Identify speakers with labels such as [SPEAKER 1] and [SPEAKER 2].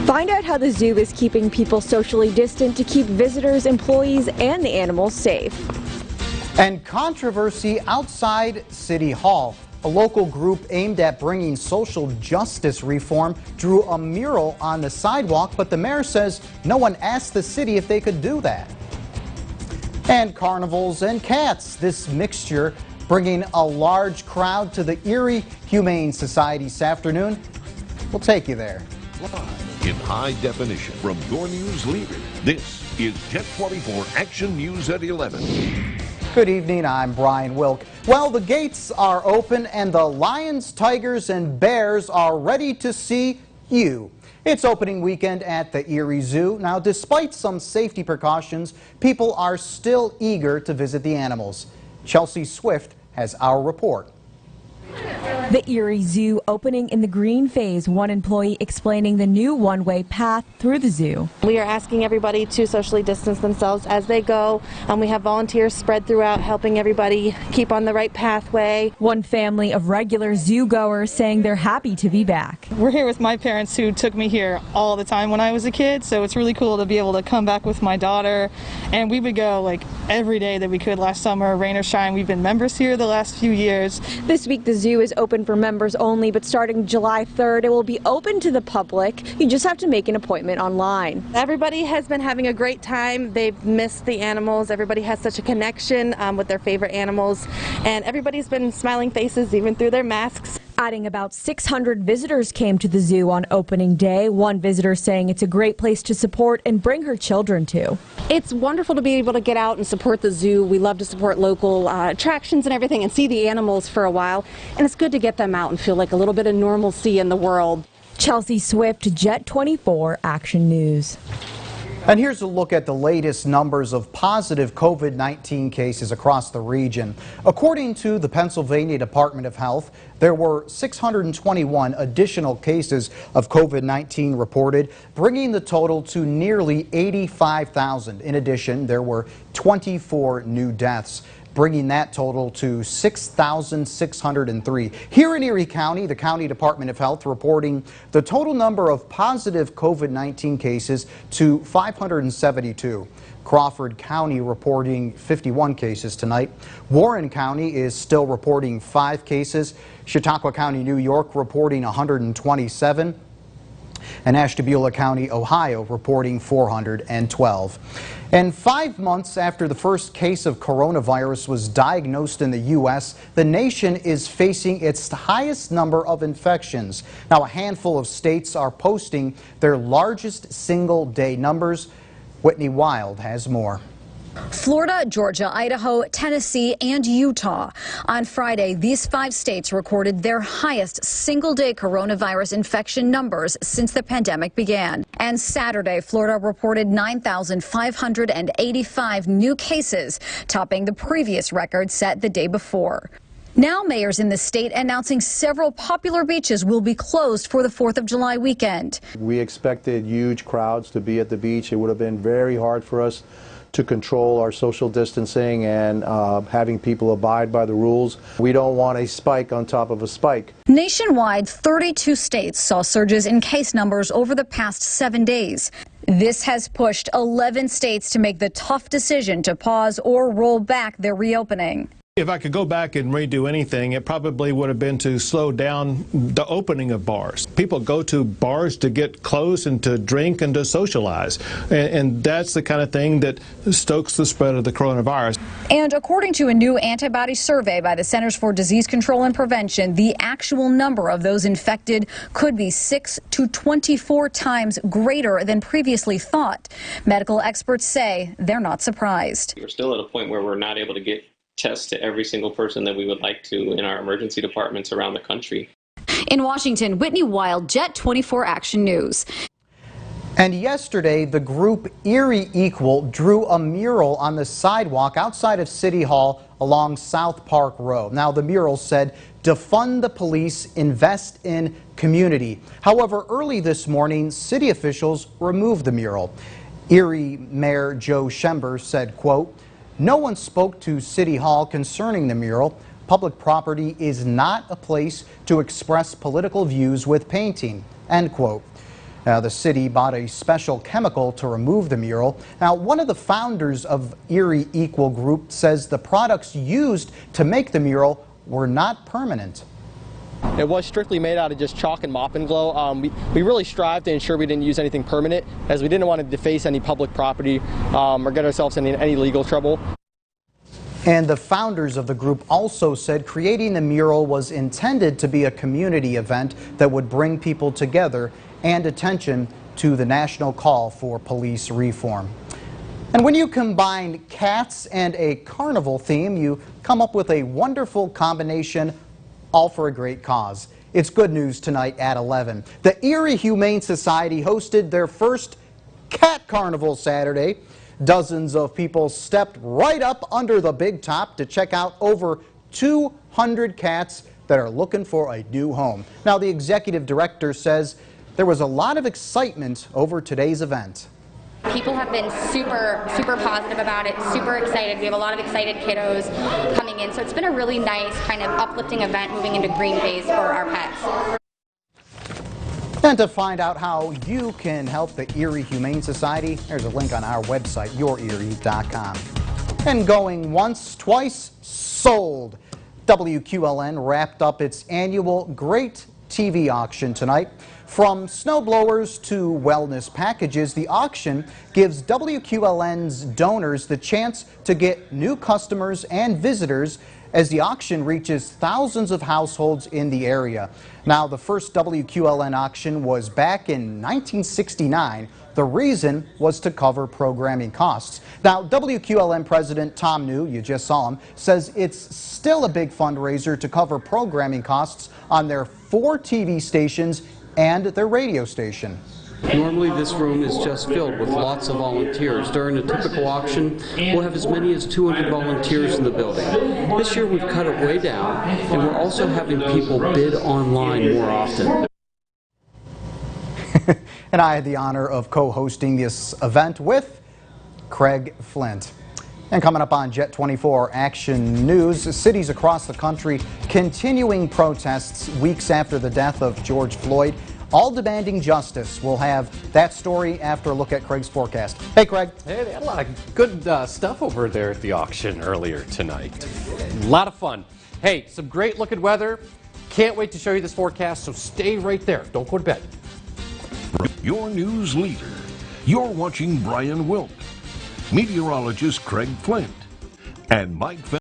[SPEAKER 1] Find out how the zoo is keeping people socially distant to keep visitors, employees, and the animals safe.
[SPEAKER 2] And controversy outside City Hall. A local group aimed at bringing social justice reform drew a mural on the sidewalk, but the mayor says no one asked the city if they could do that. And carnivals and cats, this mixture bringing a large crowd to the Erie Humane Society this afternoon. We'll take you there.
[SPEAKER 3] Live in high definition from your news leader, this is Jet 24 Action News at 11.
[SPEAKER 2] Good evening, I'm Brian Wilk. Well, the gates are open and the lions, tigers, and bears are ready to see you. It's opening weekend at the Erie Zoo. Now, despite some safety precautions, people are still eager to visit the animals. Chelsea Swift has our report.
[SPEAKER 1] The Erie Zoo opening in the green phase, one employee explaining the new one-way path through the zoo.
[SPEAKER 4] We are asking everybody to socially distance themselves as they go. We have volunteers spread throughout helping everybody keep on the right pathway.
[SPEAKER 1] One family of regular zoo goers saying they're happy to be back.
[SPEAKER 5] We're here with my parents who took me here all the time when I was a kid, so it's really cool to be able to come back with my daughter. And we would go like every day that we could last summer, rain or shine. We've been members here the last few years.
[SPEAKER 1] This week the zoo is open for members only, but starting July 3rd, it will be open to the public. You just have to make an appointment online.
[SPEAKER 4] Everybody has been having a great time. They've missed the animals. Everybody has such a connection with their favorite animals, and everybody's been smiling faces even through their masks.
[SPEAKER 1] Adding about 600 visitors came to the zoo on opening day. One visitor saying it's a great place to support and bring her children to.
[SPEAKER 6] It's wonderful to be able to get out and support the zoo. We love to support local attractions and everything and see the animals for a while. And it's good to get them out and feel like a little bit of normalcy in the world.
[SPEAKER 1] Chelsea Swift, Jet 24 Action News.
[SPEAKER 2] And here's a look at the latest numbers of positive COVID-19 cases across the region. According to the Pennsylvania Department of Health, there were 621 additional cases of COVID-19 reported, bringing the total to nearly 85,000. In addition, there were 24 new deaths, bringing that total to 6,603. Here in Erie County, the County Department of Health reporting the total number of positive COVID-19 cases to 572. Crawford County reporting 51 cases tonight. Warren County is still reporting 5 cases. Chautauqua County, New York reporting 127. And Ashtabula County, Ohio, reporting 412. And 5 months after the first case of coronavirus was diagnosed in the U.S., the nation is facing its highest number of infections. Now, a handful of states are posting their largest single-day numbers. Whitney Wild has more.
[SPEAKER 7] Florida, Georgia, Idaho, Tennessee, and Utah. On Friday, these 5 states recorded their highest single-day coronavirus infection numbers since the pandemic began. And Saturday, Florida reported 9,585 new cases, topping the previous record set the day before. Now mayors in the state announcing several popular beaches will be closed for the 4th of July weekend.
[SPEAKER 8] We expected huge crowds to be at the beach. It would have been very hard for us to control our social distancing and having people abide by the rules. We don't want a spike on top of a spike.
[SPEAKER 7] Nationwide, 32 states saw surges in case numbers over the past 7 days. This has pushed 11 states to make the tough decision to pause or roll back their reopening.
[SPEAKER 9] If I could go back and redo anything, it probably would have been to slow down the opening of bars. People go to bars to get close and to drink and to socialize. And that's the kind of thing that stokes the spread of the coronavirus.
[SPEAKER 7] And according to a new antibody survey by the Centers for Disease Control and Prevention, the actual number of those infected could be 6 to 24 times greater than previously thought. Medical experts say they're not surprised.
[SPEAKER 10] We're still at a point where we're not able to get tests to every single person that we would like to in our emergency departments around the country.
[SPEAKER 7] In Washington, Whitney Wild, Jet 24 Action News.
[SPEAKER 2] And yesterday, the group Erie Equal drew a mural on the sidewalk outside of City Hall along South Park Road. Now, the mural said, "Defund the police, invest in community." However, early this morning, city officials removed the mural. Erie Mayor Joe Schember said, quote, "No one spoke to City Hall concerning the mural. Public property is not a place to express political views with painting," end quote. The city bought a special chemical to remove the mural. Now, one of the founders of Erie Equal Group says the products used to make the mural were not permanent.
[SPEAKER 11] It was strictly made out of just chalk and mop and glow. We really strived to ensure we didn't use anything permanent, as we didn't want to deface any public property or get ourselves in any legal trouble.
[SPEAKER 2] And the founders of the group also said creating the mural was intended to be a community event that would bring people together and attention to the national call for police reform. And when you combine cats and a carnival theme, you come up with a wonderful combination, all for a great cause. It's good news tonight at 11. The Erie Humane Society hosted their first cat carnival Saturday. Dozens of people stepped right up under the big top to check out over 200 cats that are looking for a new home. Now, the executive director says there was a lot of excitement over today's event.
[SPEAKER 12] People have been super positive about it, super excited. We have a lot of excited kiddos coming in, so it's been a really nice kind of uplifting event moving into green phase for our pets.
[SPEAKER 2] And to find out how you can help the Erie Humane Society, there's a link on our website, yourerie.com. And going once, twice, sold. WQLN wrapped up its annual Great TV auction tonight. From snowblowers to wellness packages, the auction gives WQLN's donors the chance to get new customers and visitors as the auction reaches thousands of households in the area. Now, the first WQLN auction was back in 1969. The reason was to cover programming costs. Now, WQLN President Tom New, you just saw him, says it's still a big fundraiser to cover programming costs on their 4 TV stations and their radio station.
[SPEAKER 13] Normally this room is just filled with lots of volunteers. During a typical auction, we'll have as many as 200 volunteers in the building. This year we've cut it way down, and we're also having people bid online more often.
[SPEAKER 2] And I had the honor of co-hosting this event with Craig Flint. And coming up on Jet 24 Action News, cities across the country continuing protests weeks after the death of George Floyd, all demanding justice. We'll have that story after a look at Craig's forecast. Hey, Craig.
[SPEAKER 14] Hey, they had a lot of good stuff over there at the auction earlier tonight. A lot of fun. Hey, some great looking weather. Can't wait to show you this forecast, so stay right there. Don't go to bed.
[SPEAKER 3] Your news leader. You're watching Brian Wilk, meteorologist Craig Flint, and Mike